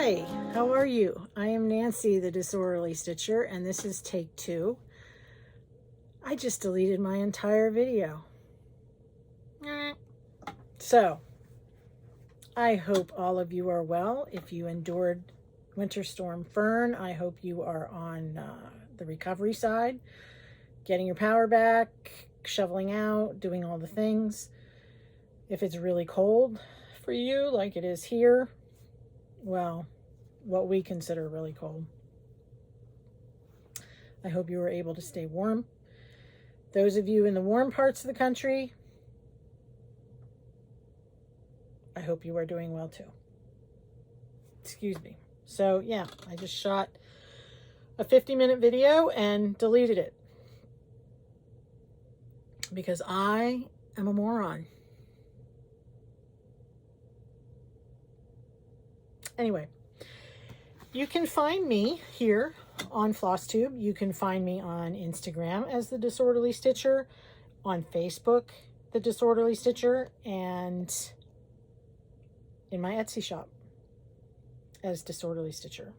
Hi, how are you? I am Nancy, the Disorderly Stitcher, and this is take 2. I just deleted my entire video. So, I hope all of you are well. If you endured Winter Storm Fern, I hope you are on the recovery side, getting your power back, shoveling out, doing all the things. If it's really cold for you, like it is here, well, what we consider really cold, I hope you were able to stay warm. Those of you in the warm parts of the country, I hope you are doing well too. Excuse me. So yeah, I just shot a 50-minute video and deleted it because I am a moron. Anyway, you can find me here on Flosstube. You can find me on Instagram as The Disorderly Stitcher, on Facebook, The Disorderly Stitcher, and in my Etsy shop as Disorderly Stitcher.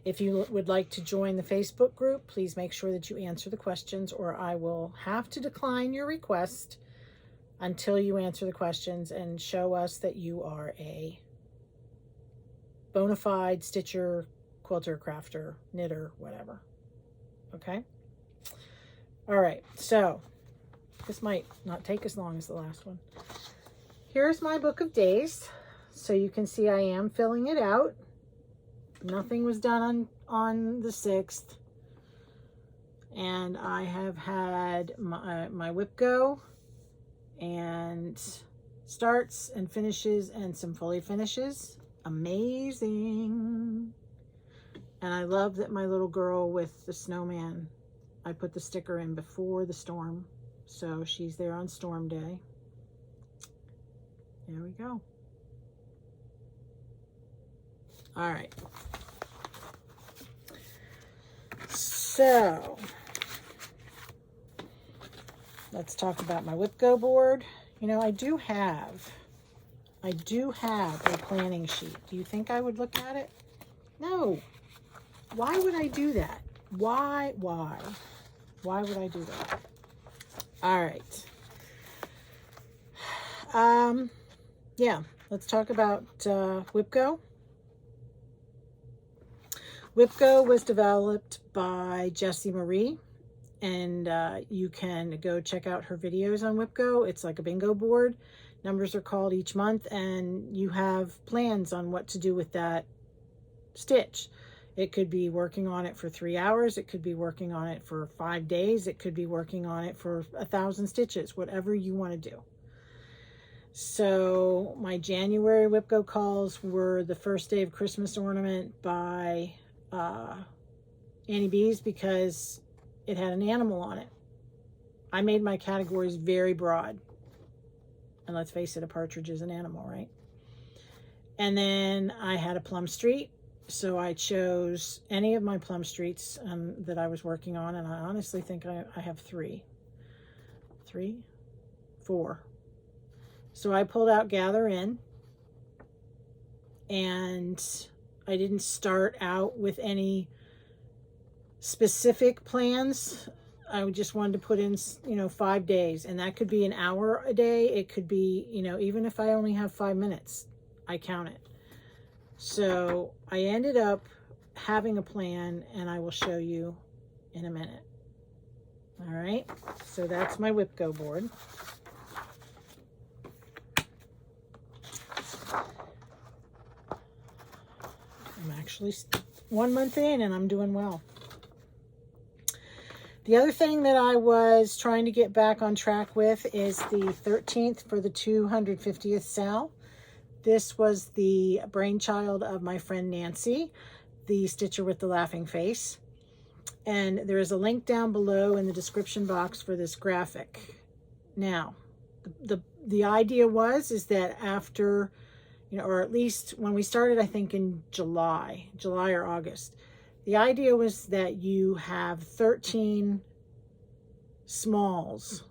If you would like to join the Facebook group, please make sure that you answer the questions, or I will have to decline your request until you answer the questions and show us that you are a bona fide stitcher, quilter, crafter, knitter, whatever. Okay? All right, so this might not take as long as the last one. Here's my book of days. So you can see I am filling it out. Nothing was done on the 6th. And I have had my Whipgo and starts and finishes and some fully finishes. Amazing. And I love that my little girl with the snowman, I put the sticker in before the storm, so she's there on storm day. There we go. All right, so let's talk about my Whipgo board. You know, I do have a planning sheet. Do you think I would look at it? No. Why would I do that? Why would I do that? All right. Yeah, let's talk about Whipgo. Whipgo was developed by Jessie Marie, and you can go check out her videos on Whipgo. It's like a bingo board. Numbers are called each month, and you have plans on what to do with that stitch. It could be working on it for 3 hours. It could be working on it for 5 days. It could be working on it for 1,000 stitches, whatever you want to do. So my January Whipgo calls were the first day of Christmas ornament by Annie B's because it had an animal on it. I made my categories very broad. And let's face it, a partridge is an animal, right? And then I had a plum street. So I chose any of my plum streets that I was working on. And I honestly think I have 4. So I pulled out Gather In. And I didn't start out with any specific plans. I just wanted to put in, 5 days, and that could be an hour a day. It could be, even if I only have 5 minutes, I count it. So I ended up having a plan, and I will show you in a minute. All right, so that's my Whipgo board. I'm actually 1 month in, and I'm doing well. The other thing that I was trying to get back on track with is the 13th for the 250th sal. This was the brainchild of my friend Nancy, the Stitcher with the Laughing Face. And there is a link down below in the description box for this graphic. Now, the idea is that after, or at least when we started, I think in July or August, the idea was that you have 13 smalls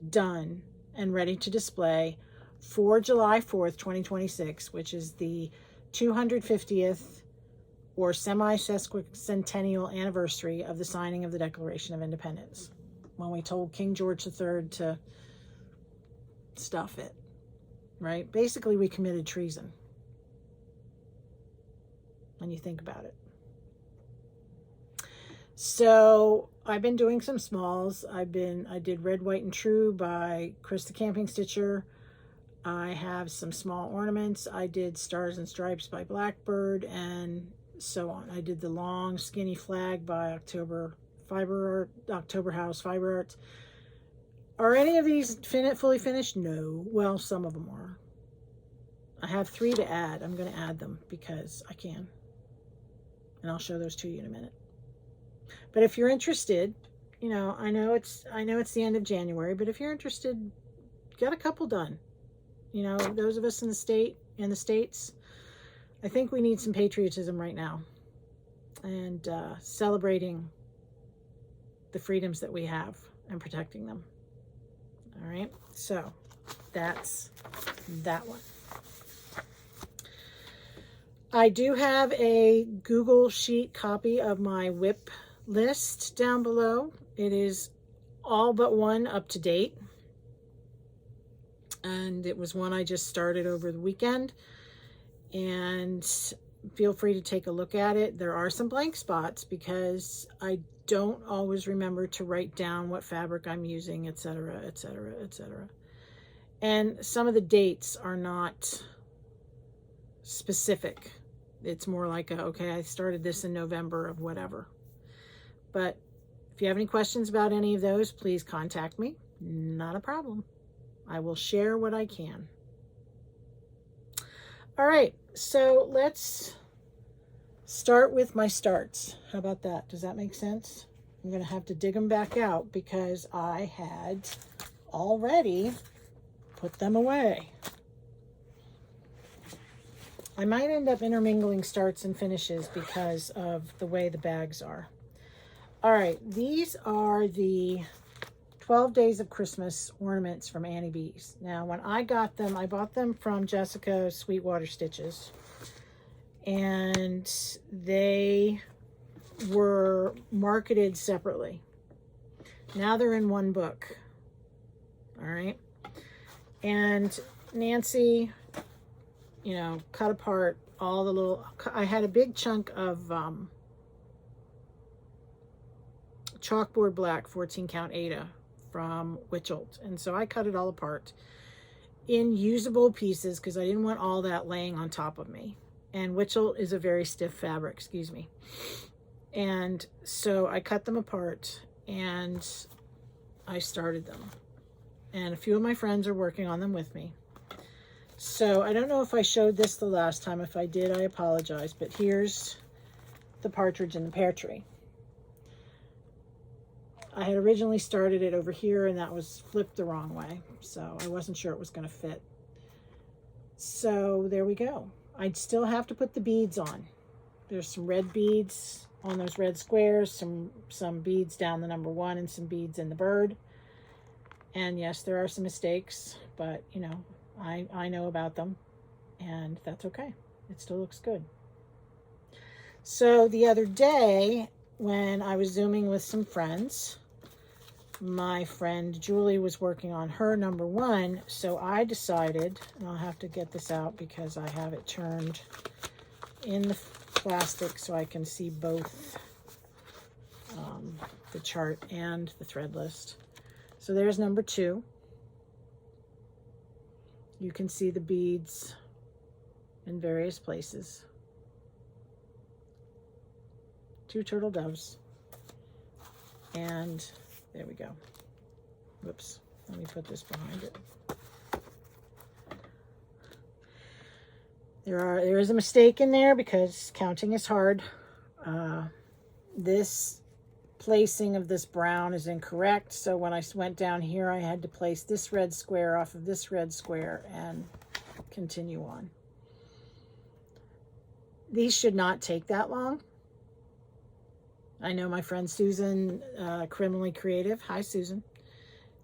done and ready to display for July 4th, 2026, which is the 250th or semi-sesquicentennial anniversary of the signing of the Declaration of Independence, when we told King George III to stuff it, right? Basically, we committed treason when you think about it. So I've been doing some smalls. I did Red, White, and True by Chris the Camping Stitcher. I have some small ornaments. I did Stars and Stripes by Blackbird, and so on. I did the long skinny flag by October House Fiber Arts. Are any of these fully finished? No. Well, some of them are. I have 3 to add. I'm going to add them because I can. And I'll show those to you in a minute. But if you're interested, you know, I know it's the end of January, but if you're interested, get a couple done. You know, those of us in the States, I think we need some patriotism right now, and celebrating the freedoms that we have and protecting them. All right, so that's that one. I do have a Google Sheet copy of my WIP list down below. It is all but one up to date, and it was one I just started over the weekend, and feel free to take a look at it. There are some blank spots because I don't always remember to write down what fabric I'm using, etc., etc., etc. And some of the dates are not specific. It's more like okay, I started this in November of whatever. But if you have any questions about any of those, please contact me. Not a problem. I will share what I can. All right, so let's start with my starts. How about that? Does that make sense? I'm going to have to dig them back out because I had already put them away. I might end up intermingling starts and finishes because of the way the bags are. All right, these are the 12 Days of Christmas ornaments from Annie B's. Now, when I got them, I bought them from Jessica Sweetwater Stitches, and they were marketed separately. Now they're in one book. All right, and Nancy, you know, cut apart all the little, I had a big chunk of chalkboard black 14 count Ada from Witchelt, and so I cut it all apart in usable pieces because I didn't want all that laying on top of me, and Witchelt is a very stiff fabric, excuse me, and so I cut them apart and I started them, and a few of my friends are working on them with me. So I don't know if I showed this the last time. If I did, I apologize, but here's the partridge in the pear tree. I had originally started it over here, and that was flipped the wrong way, so I wasn't sure it was going to fit. So there we go. I'd still have to put the beads on. There's some red beads on those red squares, some beads down the number 1, and some beads in the bird. And yes, there are some mistakes, but you know, I know about them, and that's okay. It still looks good. So the other day, when I was Zooming with some friends, my friend Julie was working on her number 1, so I decided, and I'll have to get this out because I have it turned in the plastic so I can see both the chart and the thread list. So there's number 2. You can see the beads in various places. 2 turtle doves, and there we go. Whoops, let me put this behind it. There is a mistake in there because counting is hard. This placing of this brown is incorrect, so when I went down here, I had to place this red square off of this red square and continue on. These should not take that long. I know my friend Susan, Criminally Creative. Hi, Susan.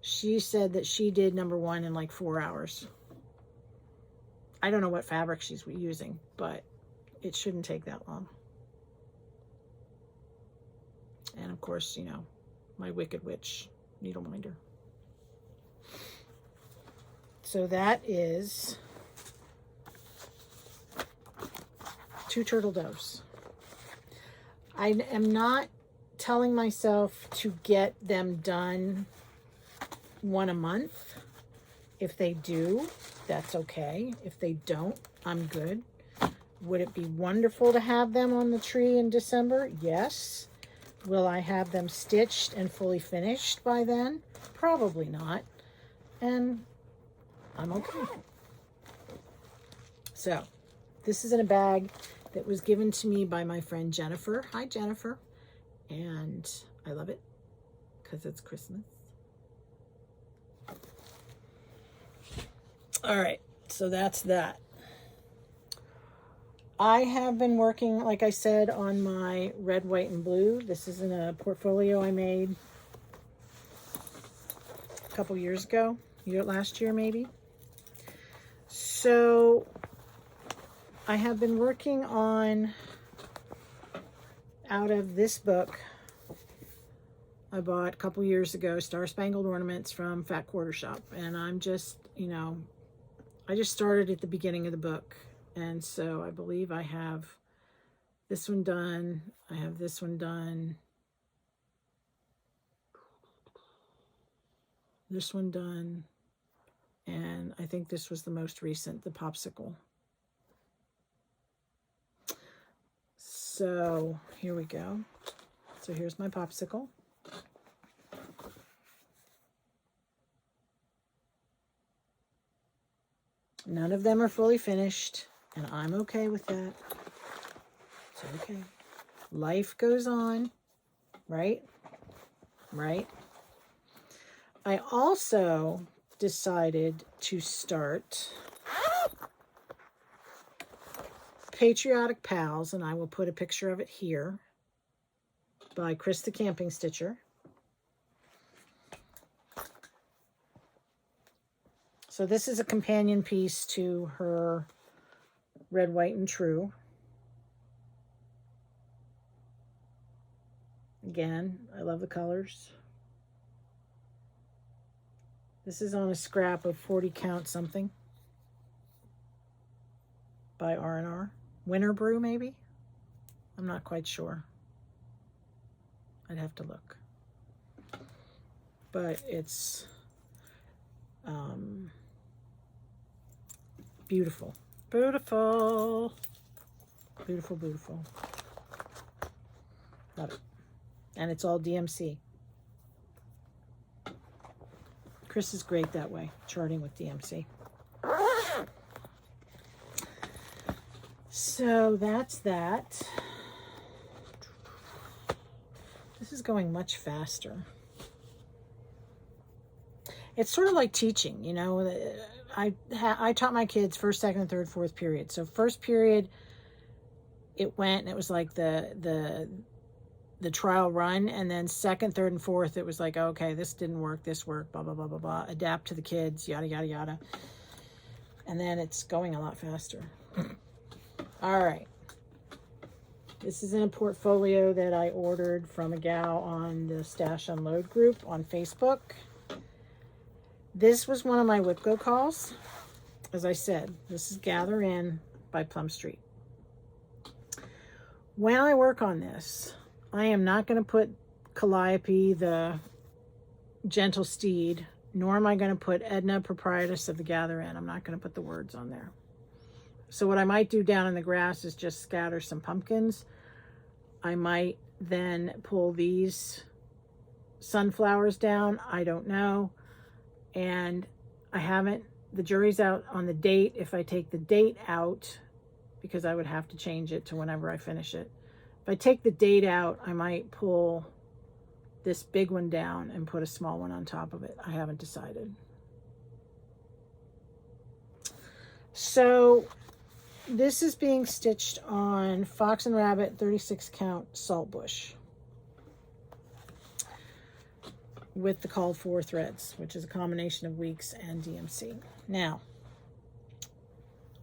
She said that she did number 1 in like 4 hours. I don't know what fabric she's using, but it shouldn't take that long. And of course, you know, my Wicked Witch needle minder. So that is 2 turtle doves. I am not telling myself to get them done 1 a month. If they do, that's okay. If they don't, I'm good. Would it be wonderful to have them on the tree in December? Yes. Will I have them stitched and fully finished by then? Probably not. And I'm okay. So, this is in a bag that was given to me by my friend Jennifer. Hi, Jennifer. And I love it because it's Christmas. All right, so that's that. I have been working, like I said, on my red, white, and blue. This is in a portfolio I made a couple years ago, last year maybe. So I have been working on, out of this book I bought a couple years ago, Star Spangled Ornaments from Fat Quarter Shop. And I'm just, you know, I just started at the beginning of the book. And so I believe I have this one done. I have this one done. This one done. And I think this was the most recent, the popsicle. So here we go. So here's my popsicle. None of them are fully finished, and I'm okay with that. It's okay. Life goes on, right? Right? I also decided to start Patriotic Pals, and I will put a picture of it here, by Chris the Camping Stitcher. So this is a companion piece to her Red, White, and True. Again, I love the colors. This is on a scrap of 40 count something by R&R. Winter Brew, maybe? I'm not quite sure. I'd have to look. But it's beautiful. Beautiful. Beautiful, beautiful. Love it. And it's all DMC. Chris is great that way, charting with DMC. So that's that. This is going much faster. It's sort of like teaching, you know. I taught my kids first, second, third, fourth period. So first period, it went and it was like the trial run, and then second, third, and fourth, it was like, okay, this didn't work, this worked, blah, blah, blah, blah, blah. Adapt to the kids, yada, yada, yada. And then it's going a lot faster. All right. This is in a portfolio that I ordered from a gal on the Stash Unload group on Facebook. This was one of my Whipgo calls. As I said, this is Gather In by Plum Street. When I work on this, I am not going to put Calliope, the gentle steed, nor am I going to put Edna, proprietress of the Gather In. I'm not going to put the words on there. So what I might do down in the grass is just scatter some pumpkins. I might then pull these sunflowers down. I don't know. And I haven't, the jury's out on the date. If I take the date out, because I would have to change it to whenever I finish it. If I take the date out, I might pull this big one down and put a small one on top of it. I haven't decided. So this is being stitched on Fox and Rabbit 36 count Saltbush with the called for threads, which is a combination of Weeks and DMC. Now,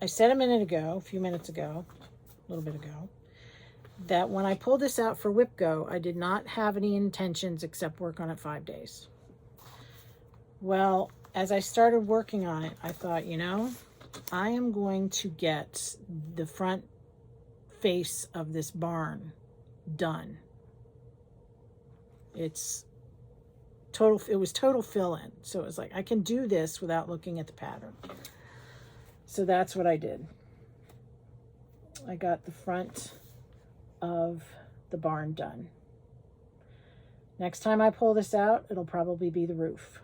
I said a few minutes ago, a little bit ago, that when I pulled this out for Whipgo, I did not have any intentions except work on it 5 days. Well, as I started working on it, I thought, you know, I am going to get the front face of this barn done. It was total fill-in. So it was like, I can do this without looking at the pattern. So that's what I did. I got the front of the barn done. Next time I pull this out, it'll probably be the roof.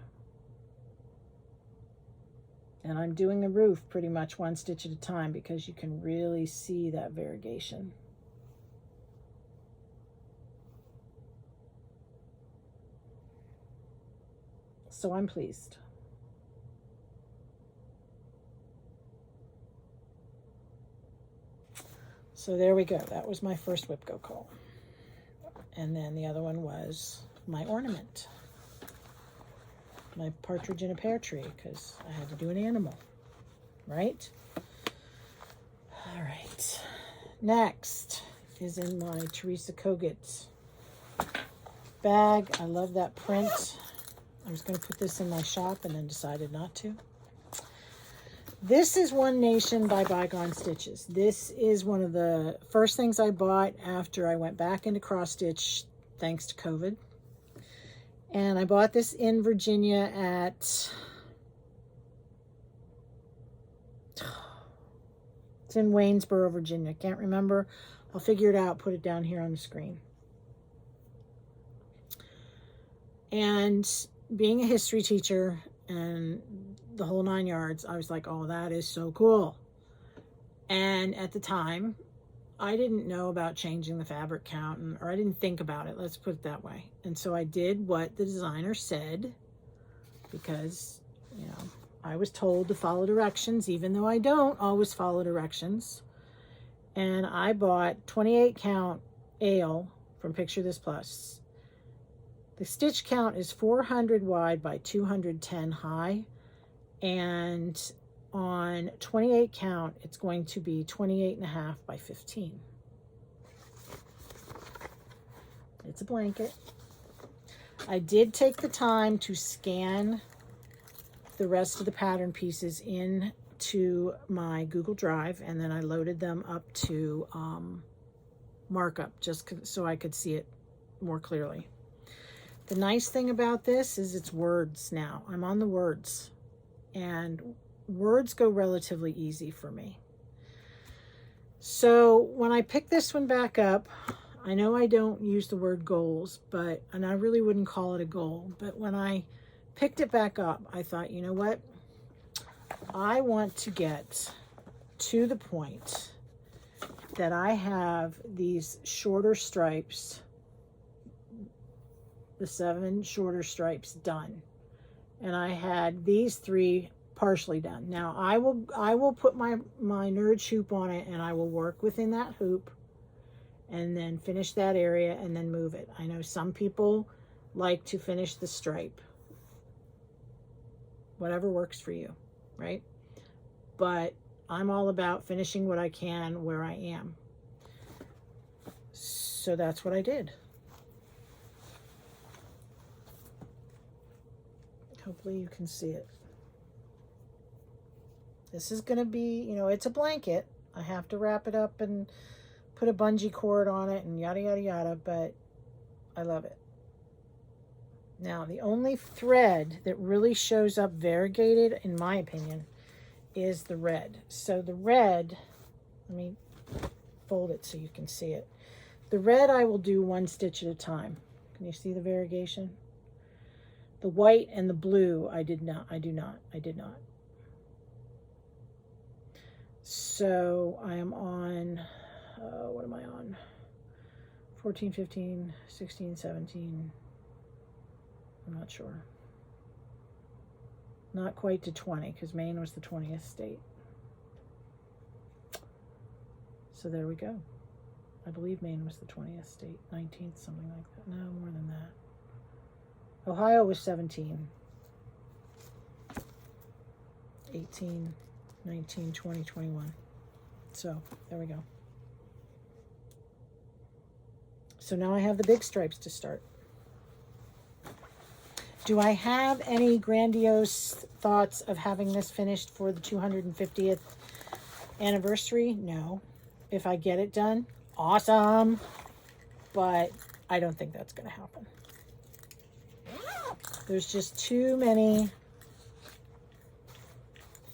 And I'm doing the roof pretty much one stitch at a time because you can really see that variegation. So I'm pleased. So there we go. That was my first Whipgo call. And then the other one was my ornament. My partridge in a pear tree, because I had to do an animal, right? All right. Next is in my Teresa Kogut bag. I love that print. I was going to put this in my shop and then decided not to. This is One Nation by Bygone Stitches. This is one of the first things I bought after I went back into cross stitch, thanks to COVID. And I bought this in Virginia at, it's in Waynesboro, Virginia. Can't remember. I'll figure it out, put it down here on the screen. And being a history teacher and the whole 9 yards, I was like, oh, that is so cool. And at the time, I didn't know about changing the fabric count, or I didn't think about it, let's put it that way. And so I did what the designer said, because, you know, I was told to follow directions, even though I don't always follow directions. And I bought 28 count ale from Picture This Plus. The stitch count is 400 wide by 210 high. And on 28 count, it's going to be 28.5 by 15. It's a blanket. I did take the time to scan the rest of the pattern pieces into my Google Drive, and then I loaded them up to markup just so I could see it more clearly. The nice thing about this is it's words now. I'm on the words, and words go relatively easy for me. So when I pick this one back up, I know I don't use the word goals, and I really wouldn't call it a goal, but when I picked it back up, I thought, you know what? I want to get to the point that I have these shorter stripes, the 7 shorter stripes done. And I had these 3 partially done. Now I will put my nerd hoop on it, and I will work within that hoop and then finish that area and then move it. I know some people like to finish the stripe. Whatever works for you, right? But I'm all about finishing what I can where I am. So that's what I did. Hopefully you can see it. This is going to be, you know, it's a blanket. I have to wrap it up and put a bungee cord on it and yada, yada, yada, but I love it. Now, the only thread that really shows up variegated, in my opinion, is the red. So the red, let me fold it so you can see it. The red I will do 1 stitch at a time. Can you see the variegation? The white and the blue, I did not. So I am on, what am I on? 14, 15, 16, 17. I'm not sure. Not quite to 20, because Maine was the 20th state. So there we go. I believe Maine was the 20th state, 19th, something like that. No, more than that. Ohio was 17, 18, 19, 20, 21. So there we go. So now I have the big stripes to start. Do I have any grandiose thoughts of having this finished for the 250th anniversary? No. If I get it done, awesome. But I don't think that's going to happen. There's just too many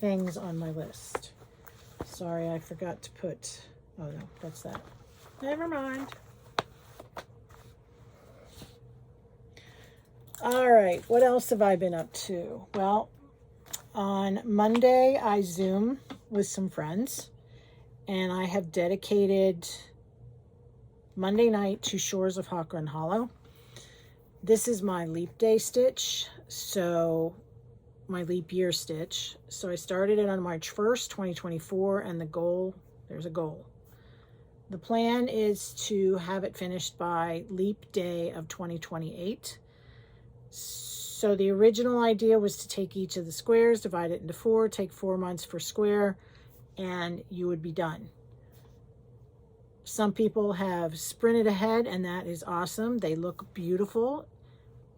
things on my list. Sorry, I forgot to put... Oh, no, that's that. Never mind. All right, what else have I been up to? Well, on Monday, I Zoom with some friends, and I have dedicated Monday night to Shores of Hawkran Hollow. This is my leap day stitch, so my leap year stitch. So I started it on March 1st, 2024, and the goal, there's a goal. The plan is to have it finished by leap day of 2028. So the original idea was to take each of the squares, divide it into 4, take 4 months per square, and you would be done. Some people have sprinted ahead, and that is awesome. They look beautiful.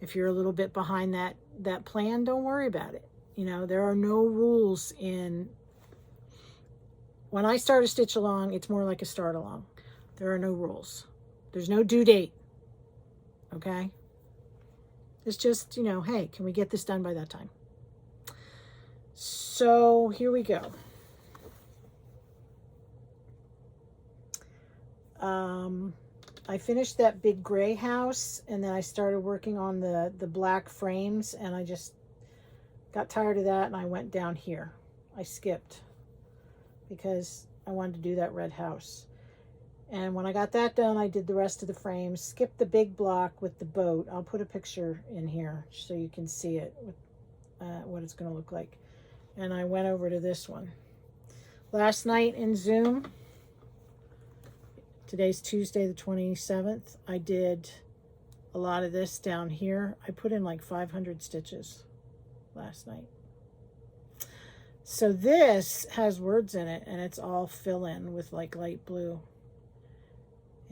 If you're a little bit behind that plan, don't worry about it. You know, there are no rules in... When I start a stitch along, it's more like a start along. There are no rules. There's no due date. Okay? It's just, you know, hey, can we get this done by that time? So here we go. I finished that big gray house, and then I started working on the black frames, and I just got tired of that, and I went down here. I skipped because I wanted to do that red house. And when I got that done, I did the rest of the frames, skipped the big block with the boat. I'll put a picture in here so you can see it, what it's going to look like. And I went over to this one. Last night in Zoom, today's Tuesday the 27th, I did a lot of this down here. I put in like 500 stitches last night. So this has words in it, and it's all fill in with like light blue.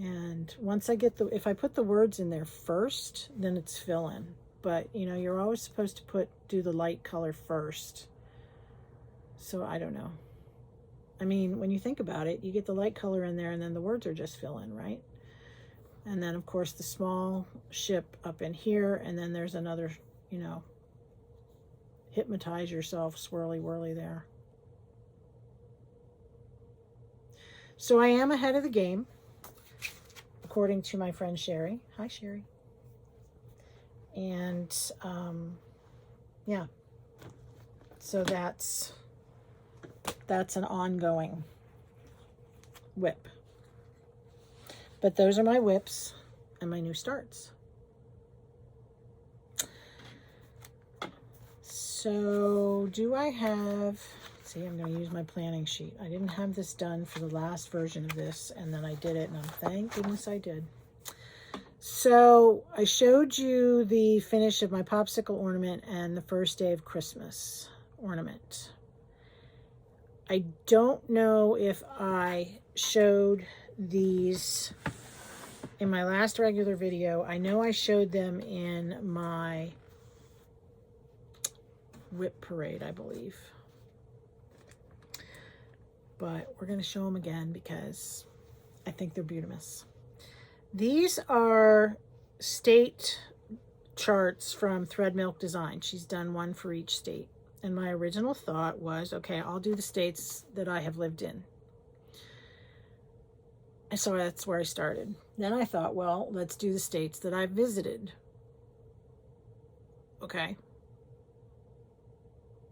And once I get if I put the words in there first, then it's fill in. But you know, you're always supposed to do the light color first. So I don't know. I mean, when you think about it, you get the light color in there, and then the words are just fill in, right? And then of course the small ship up in here, and then there's another, you know, hypnotize yourself swirly whirly there. So I am ahead of the game, according to my friend Sherry. Hi, Sherry. And yeah, so that's an ongoing whip. But those are my whips and my new starts. So do I have... See, I'm going to use my planning sheet. I didn't have this done for the last version of this, and then I did it, and thank goodness I did. So I showed you the finish of my popsicle ornament and the first day of Christmas ornament. I don't know if I showed these in my last regular video. I know I showed them in my whip parade, I believe. But we're going to show them again because I think they're beautiful. These are state charts from Thread Milk Design. She's done one for each state. And my original thought was, okay, I'll do the states that I have lived in. And so that's where I started. Then I thought, well, let's do the states that I've visited. Okay.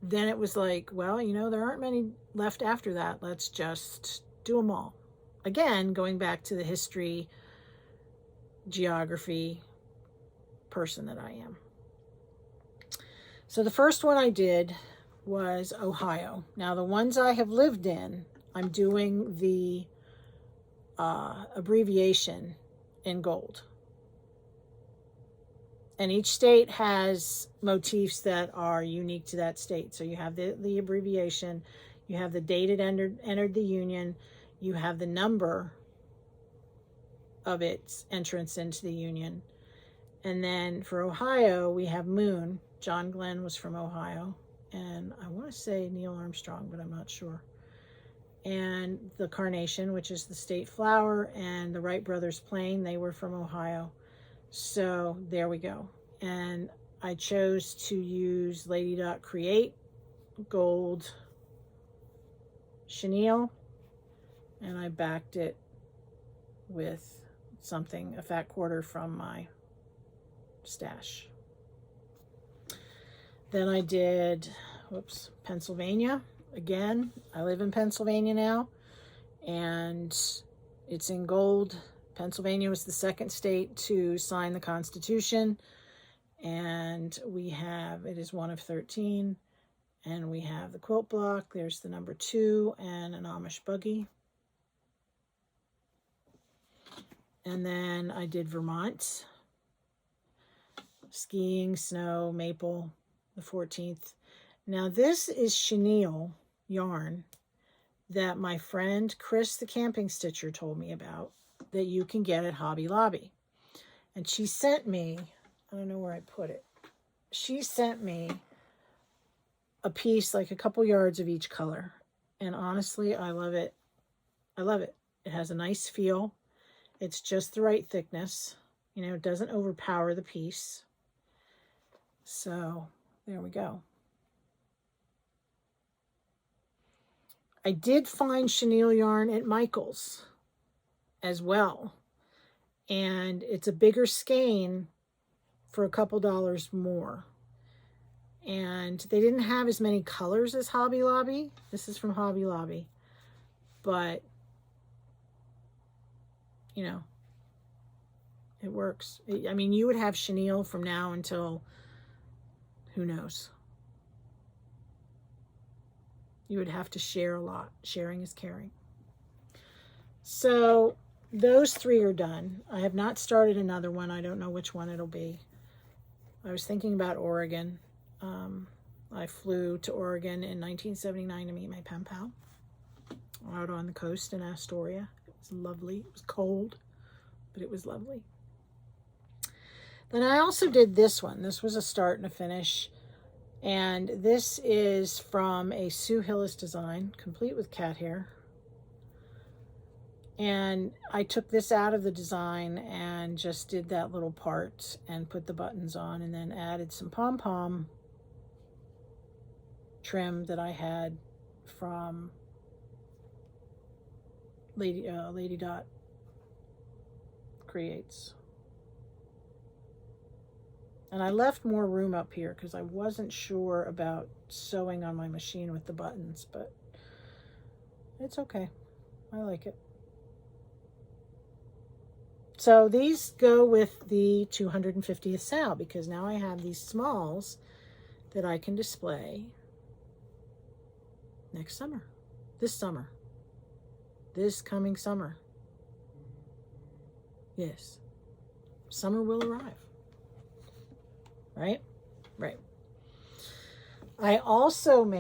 Then it was like, well, you know, there aren't many left after that. Let's just do them all. Again, going back to the history, geography person that I am. So the first one I did was Ohio. Now the ones I have lived in, I'm doing the abbreviation in gold. And each state has motifs that are unique to that state. So you have the abbreviation, you have the date it entered the union, you have the number of its entrance into the Union. And then for Ohio, we have Moon. John Glenn was from Ohio. And I want to say Neil Armstrong, but I'm not sure. And the Carnation, which is the state flower, and the Wright Brothers plane, they were from Ohio. So there we go. And I chose to use Lady Dot Create gold chenille, and I backed it with something, a fat quarter from my stash. Then I did, whoops, Pennsylvania. Again, I live in Pennsylvania now, and it's in gold. Pennsylvania was the second state to sign the Constitution, and we have, it is one of 13, and we have the quilt block. There's the number 2 and an Amish buggy. And then I did Vermont, skiing, snow, maple, the 14th. Now this is chenille yarn that my friend Chris the Camping Stitcher told me about, that you can get at Hobby Lobby. And she sent me, I don't know where I put it, she sent me a piece, like a couple yards of each color. And honestly, I love it. I love it. It has a nice feel. It's just the right thickness. You know, it doesn't overpower the piece. So there we go. I did find chenille yarn at Michael's as well. And it's a bigger skein for a couple dollars more. And they didn't have as many colors as Hobby Lobby. This is from Hobby Lobby. But, you know, it works. I mean, you would have chenille from now until, who knows. You would have to share a lot. Sharing is caring. So those 3 are done. I have not started another one. I don't know which one it'll be. I was thinking about Oregon. I flew to Oregon in 1979 to meet my pen pal out on the coast in Astoria. It was lovely. It was cold, but it was lovely. Then I also did this one. This was a start and a finish. And this is from a Sue Hillis design, complete with cat hair. And I took this out of the design and just did that little part and put the buttons on, and then added some pom-pom trim that I had from Lady Dot Creates. And I left more room up here because I wasn't sure about sewing on my machine with the buttons, but it's okay. I like it. So these go with the 250th sale, because now I have these smalls that I can display next summer. This coming summer. Yes. Summer will arrive. Right? Right. I also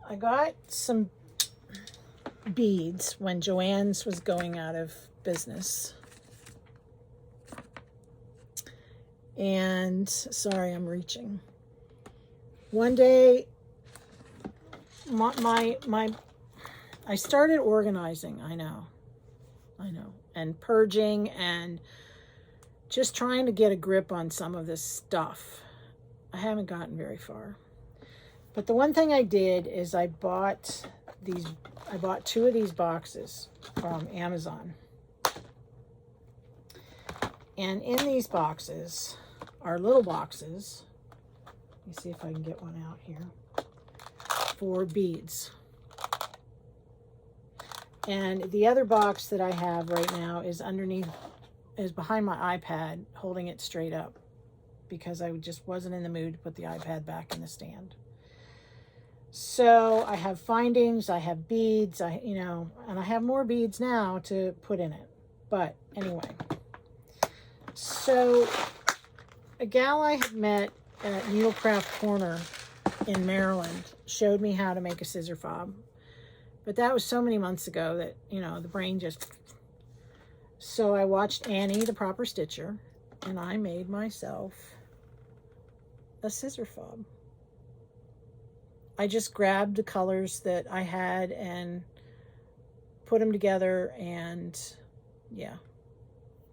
I got some beads when Joann's was going out of business. And sorry, I'm reaching. One day, I started organizing, I know, and purging and just trying to get a grip on some of this stuff. I haven't gotten very far. But the one thing I did is I bought 2 of these boxes from Amazon. And in these boxes are little boxes. Let me see if I can get one out here. For beads. And the other box that I have right now is behind my iPad, holding it straight up, because I just wasn't in the mood to put the iPad back in the stand. So I have findings, I have beads, and I have more beads now to put in it. But anyway, so a gal I had met at Needlecraft Corner in Maryland showed me how to make a scissor fob. But that was so many months ago that, the brain just So I watched Annie, the proper stitcher, and I made myself a scissor fob. I just grabbed the colors that I had and put them together, and yeah,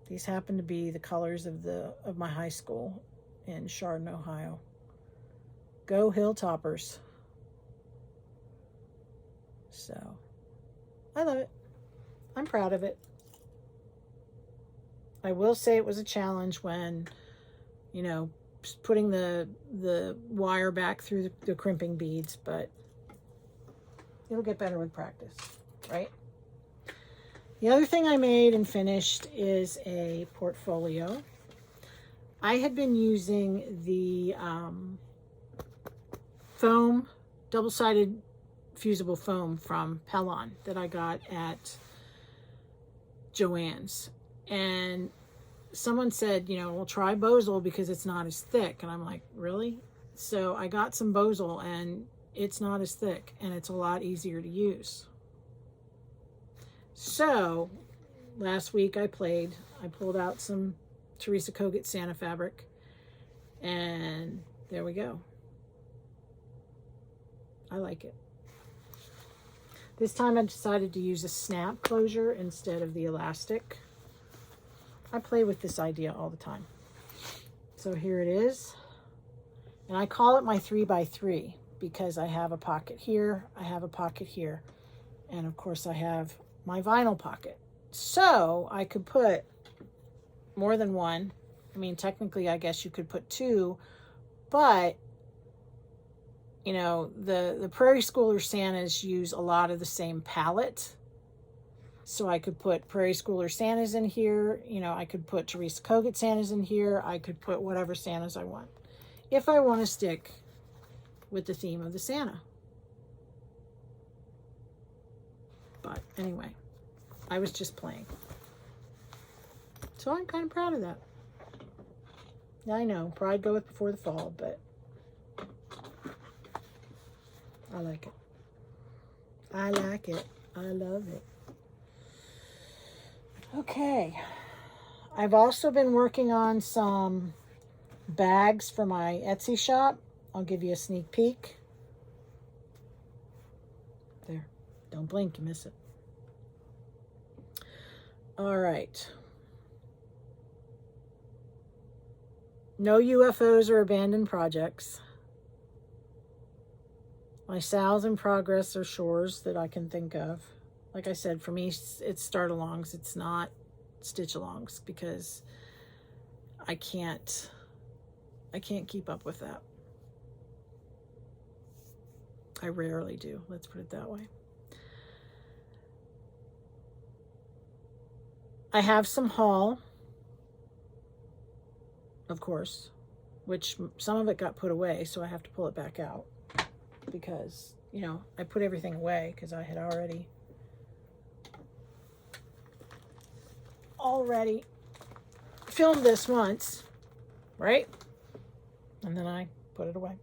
these happen to be the colors of my high school in Chardon, Ohio. Go Hilltoppers. So I love it. I'm proud of it. I will say it was a challenge when, you know, putting the wire back through the crimping beads, but it'll get better with practice, right? The other thing I made and finished is a portfolio. I had been using the foam, double-sided fusible foam from Pellon that I got at Joann's. And someone said, you know, well, try Bosal because it's not as thick. And I'm like, really? So I got some Bosal, and it's not as thick, and it's a lot easier to use. So last week I pulled out some Teresa Kogut Santa fabric, and there we go. I like it. This time I decided to use a snap closure instead of the elastic. I play with this idea all the time. So here it is. And I call it my 3x3 because I have a pocket here, I have a pocket here, and of course I have my vinyl pocket. So I could put more than one. I mean, technically I guess you could put two, but you know, the Prairie Schooler Santas use a lot of the same palette. So I could put Prairie Schooler Santas in here. You know, I could put Teresa Kogut Santas in here. I could put whatever Santas I want, if I want to stick with the theme of the Santa. But anyway, I was just playing. So I'm kind of proud of that. I know, pride goeth before the fall, but I like it. I like it. I love it. Okay. I've also been working on some bags for my Etsy shop. I'll give you a sneak peek. There. Don't blink, you miss it. All right. No UFOs or abandoned projects. My sals in progress are chores that I can think of. Like I said, for me, it's start-alongs. It's not stitch-alongs because I can't keep up with that. I rarely do. Let's put it that way. I have some haul, of course, which some of it got put away, so I have to pull it back out because, you know, I put everything away because I had already filmed this once, right? And then I put it away.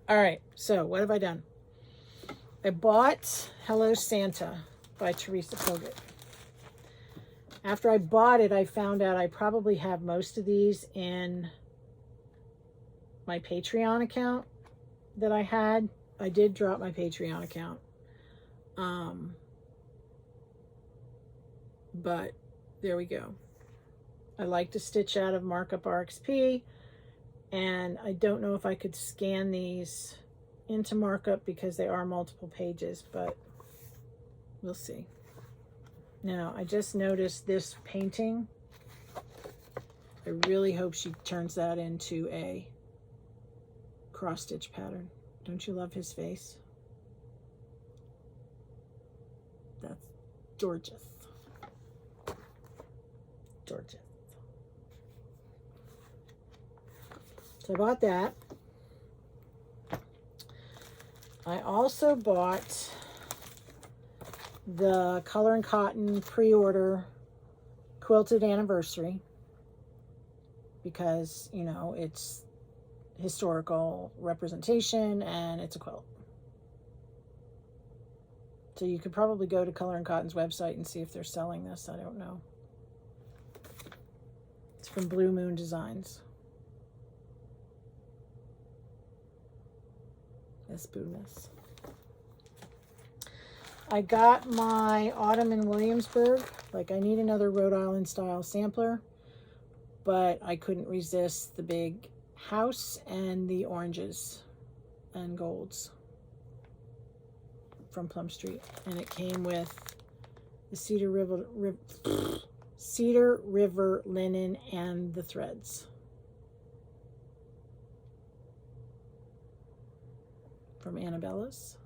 All right, so what have I done? I bought Hello Santa by Teresa Kogut. After I bought it, I found out I probably have most of these in my Patreon account that I had. I did drop my Patreon account. But there we go. I like to stitch out of Markup RXP, and I don't know if I could scan these into Markup because they are multiple pages, but we'll see. Now, I just noticed this painting. I really hope she turns that into a cross stitch pattern. Don't you love his face? That's gorgeous. Gorgeous. So I bought that. I also bought the Color and Cotton pre-order quilted anniversary because, you know, it's historical representation and it's a quilt. So you could probably go to Color and Cotton's website and see if they're selling this. I don't know. It's from Blue Moon Designs. This Boodness. I got my Autumn in Williamsburg. Like, I need another Rhode Island style sampler, but I couldn't resist the big house and the oranges and golds from Plum Street. And it came with the Cedar River linen and the threads from Annabella's.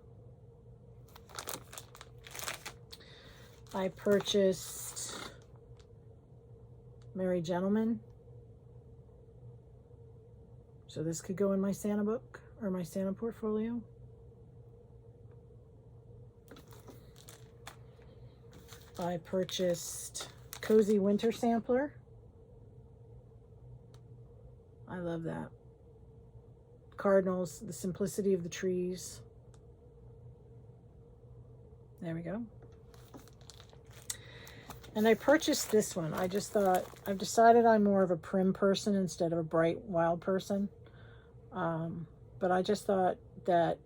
I purchased Merry Gentleman. So this could go in my Santa book or my Santa portfolio. I purchased Cozy Winter Sampler. I love that. Cardinals, the simplicity of the trees. There we go. And I purchased this one. I just thought, I've decided I'm more of a prim person instead of a bright, wild person. But I just thought that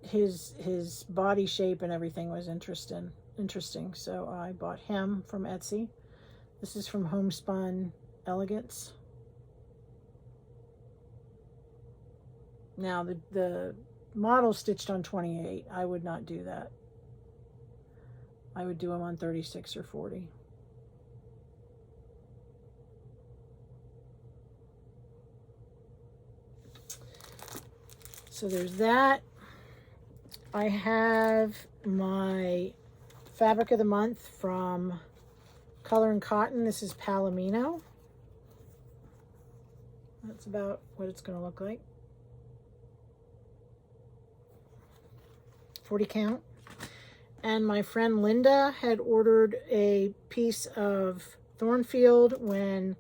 his body shape and everything was interesting. So I bought him from Etsy. This is from Homespun Elegance. Now the model stitched on 28. I would not do that. I would do them on 36 or 40. So there's that. I have my fabric of the month from Color and Cotton. This is Palomino. That's about what it's going to look like. 40 count. And my friend Linda had ordered a piece of Thornfield when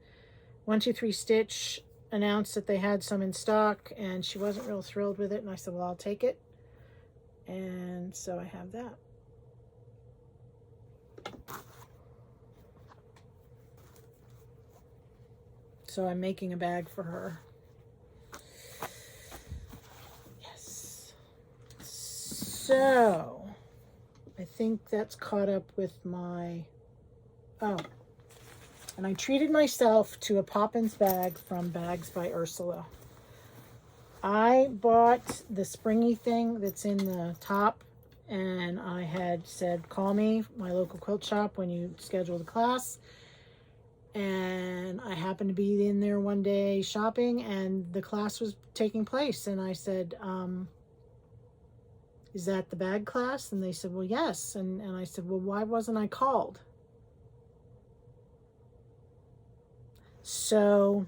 123 Stitch announced that they had some in stock, and she wasn't real thrilled with it, and I said, well, I'll take it. And so I have that. So I'm making a bag for her. Yes. So I think that's caught up with my, oh, and I treated myself to a Poppins bag from Bags by Ursula. I bought the springy thing that's in the top, and I had said, call me, my local quilt shop, when you schedule the class. And I happened to be in there one day shopping, and the class was taking place, and I said, is that the bag class? And they said, well, yes. And I said, well, why wasn't I called? So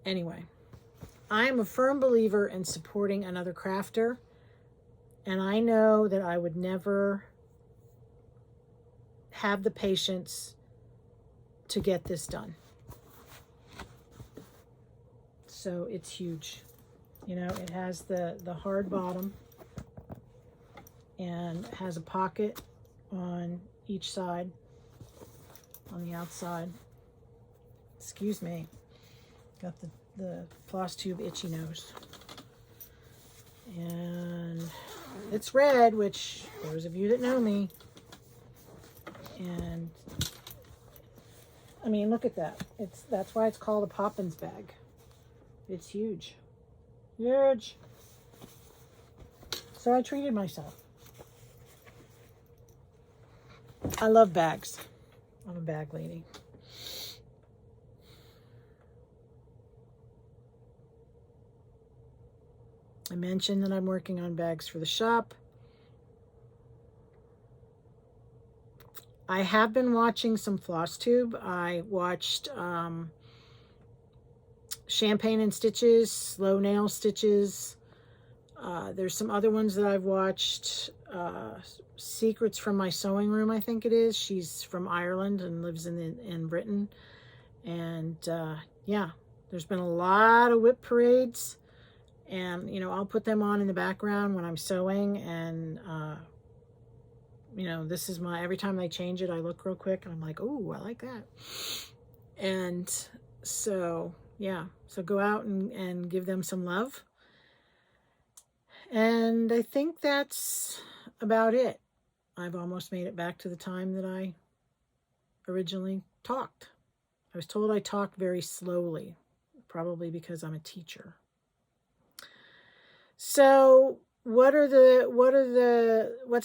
anyway, I am a firm believer in supporting another crafter. And I know that I would never have the patience to get this done. So it's huge. You know, it has the hard bottom and has a pocket on each side, on the outside. Excuse me. Got the Flosstube itchy nose. And it's red, which those of you that know me. And I mean, look at that. That's why it's called a Poppins bag. It's huge. Huge. So I treated myself. I love bags. I'm a bag lady. I mentioned that I'm working on bags for the shop. I have been watching some Flosstube. I watched Champagne and Stitches, Slow Nail Stitches. There's some other ones that I've watched. Secrets from My Sewing Room, I think it is. She's from Ireland and lives in Britain. And yeah, there's been a lot of whip parades. And, you know, I'll put them on in the background when I'm sewing. And you know, this is my, every time I change it, I look real quick and I'm like, oh, I like that. And so, yeah, so go out and give them some love. And I think that's about it. I've almost made it back to the time that I originally talked. I was told I talked very slowly, probably because I'm a teacher. So what's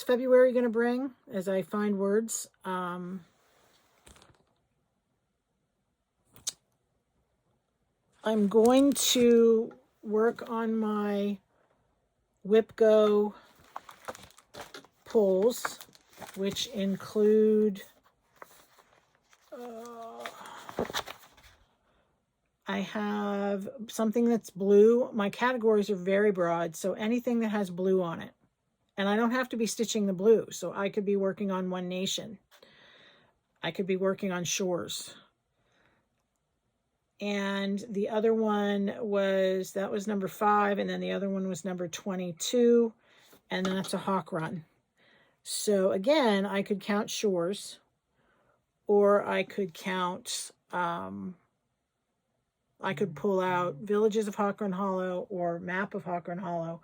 February going to bring as I find words? I'm going to work on my Whipgo pulls, which include I have something that's blue. My categories are very broad, so anything that has blue on it. And I don't have to be stitching the blue, so I could be working on One Nation. I could be working on Shores. And the other one was, that was number 5, and then the other one was number 22, and that's a Hawkran. So again, I could count Shores, or I could count, I could pull out Villages of Hawkran Hollow or Map of Hawkran Hollow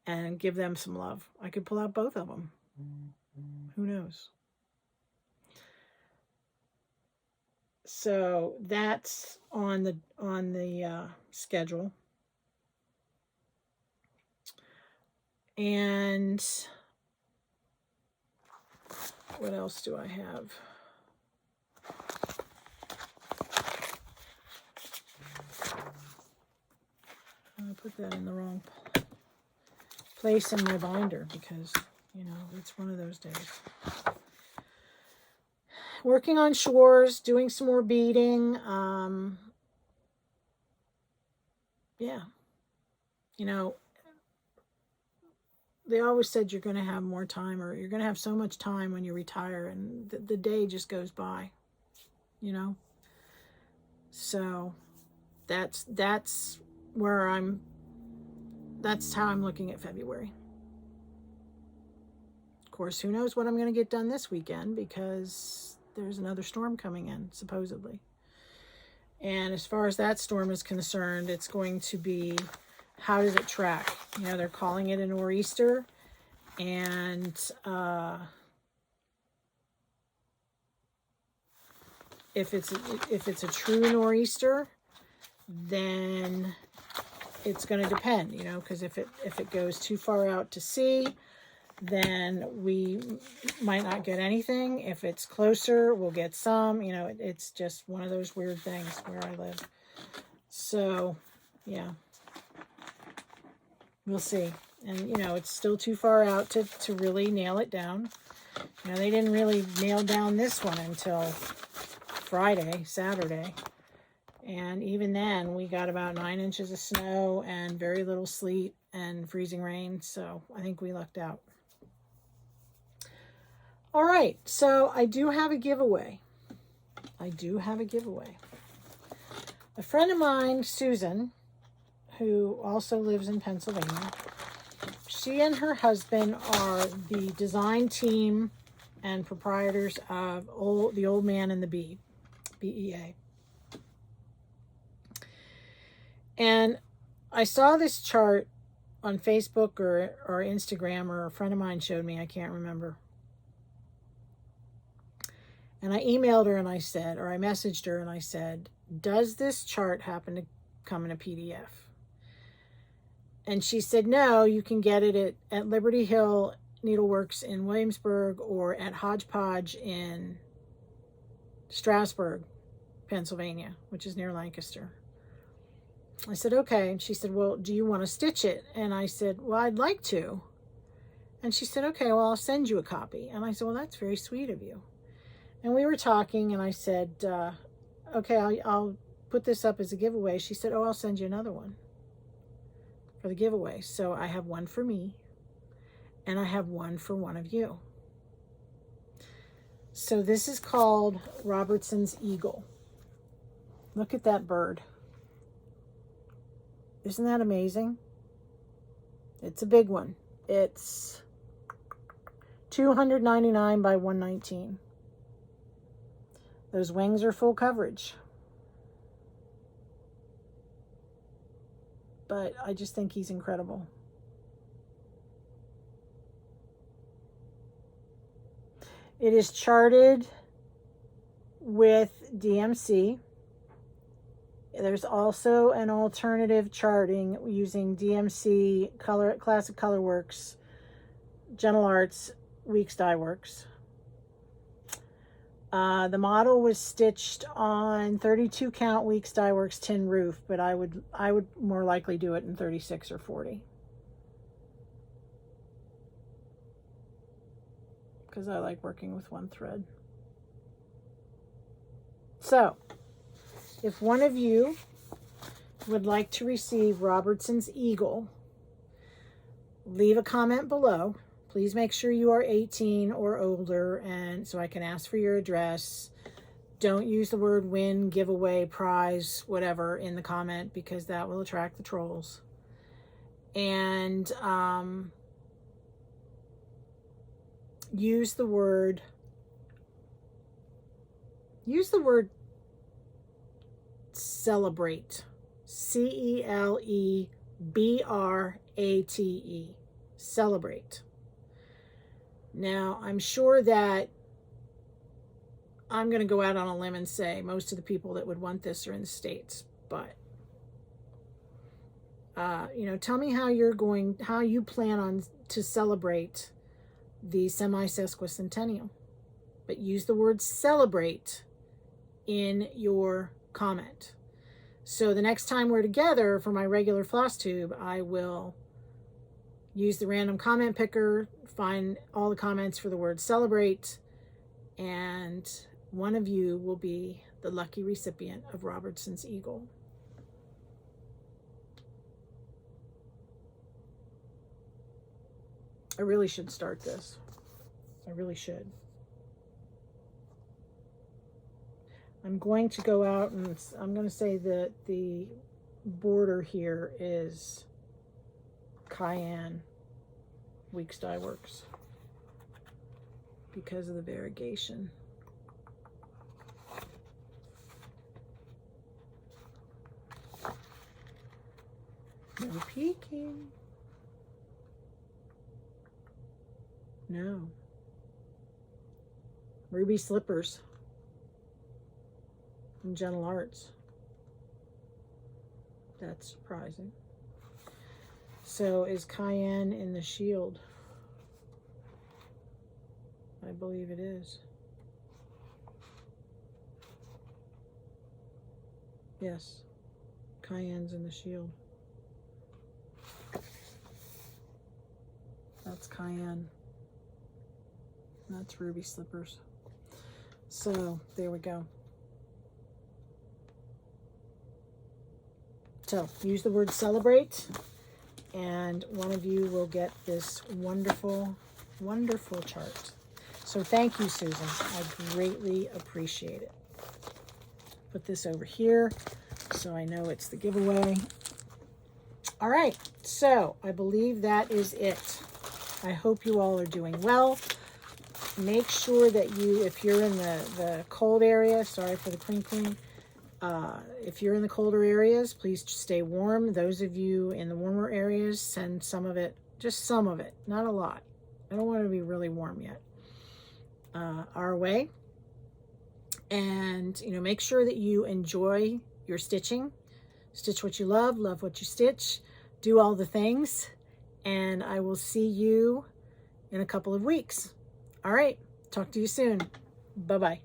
and give them some love. I could pull out both of them. Who knows? So that's on the schedule. And what else do I have? I put that in the wrong place in my binder because, you know, it's one of those days. Working on Shores, doing some more beading. Yeah. You know, they always said you're going to have more time, or you're going to have so much time when you retire, and the day just goes by, you know? So that's where that's how I'm looking at February. Of course, who knows what I'm going to get done this weekend, because there's another storm coming in, supposedly. And as far as that storm is concerned, it's going to be, how does it track? You know, they're calling it a nor'easter, and if it's a true nor'easter, then it's going to depend, you know, because if it goes too far out to sea, then we might not get anything. If it's closer, we'll get some. You know, it's just one of those weird things where I live. So, yeah. We'll see. And, you know, it's still too far out to really nail it down. You know, they didn't really nail down this one until Saturday. And even then, we got about 9 inches of snow and very little sleet and freezing rain. So I think we lucked out. All right, so I do have a giveaway. A friend of mine, Susan, who also lives in Pennsylvania, she and her husband are the design team and proprietors of The Old Man and the Bee, BEA. And I saw this chart on Facebook or Instagram, or a friend of mine showed me, I can't remember. And I emailed her and I said, or I messaged her and I said, does this chart happen to come in a PDF? And she said, no, you can get it at Liberty Hill Needleworks in Williamsburg, or at Hodgepodge in Strasburg, Pennsylvania, which is near Lancaster. I said, okay. And she said, well, do you want to stitch it? And I said, well, I'd like to. And she said, okay, well, I'll send you a copy. And I said, well, that's very sweet of you. And we were talking, and I said, okay, I'll put this up as a giveaway. She said, oh, I'll send you another one for the giveaway. So I have one for me, and I have one for one of you. So this is called Robertson's Eagle. Look at that bird. Isn't that amazing? It's a big one. It's $299 by $119. Those wings are full coverage. But I just think he's incredible. It is charted with DMC. There's also an alternative charting using DMC, Classic Colorworks, Gentle Arts, Weeks Dye Works. The model was stitched on 32 count Weeks Dye Works tin roof, but I would more likely do it in 36 or 40. Because I like working with one thread. So, if one of you would like to receive Robertson's Eagle, leave a comment below. Please make sure you are 18 or older, and so I can ask for your address. Don't use the word win, giveaway, prize, whatever in the comment, because that will attract the trolls. And use the word celebrate. CELEBRATE. Celebrate. Now, I'm sure that I'm going to go out on a limb and say most of the people that would want this are in the States, but you know, tell me how you plan on to celebrate the semi-sesquicentennial, but use the word celebrate in your comment. So the next time we're together for my regular Flosstube, I will use the random comment picker, find all the comments for the word celebrate, and one of you will be the lucky recipient of Robertson's Eagle. I really should start this. I really should. I'm going to go out and I'm going to say that the border here is Cayenne Weeks Dye Works because of the variegation. No peeking. No. Ruby Slippers from Gentle Arts. That's surprising. So is Cayenne in the shield? I believe it is. Yes, Cayenne's in the shield. That's Cayenne. That's Ruby Slippers. So there we go. So use the word celebrate, and one of you will get this wonderful, wonderful chart. So thank you, Susan. I greatly appreciate it. Put this over here so I know it's the giveaway. All right, so I believe that is it. I hope you all are doing well. Make sure that you, if you're in the cold area, sorry for the crinkling, if you're in the colder areas, please stay warm. Those of you in the warmer areas, send some of it, just some of it, not a lot. I don't want it to be really warm yet, our way. And, you know, make sure that you enjoy your stitching. Stitch what you love what you stitch, do all the things, and I will see you in a couple of weeks. All right, talk to you soon. Bye-bye.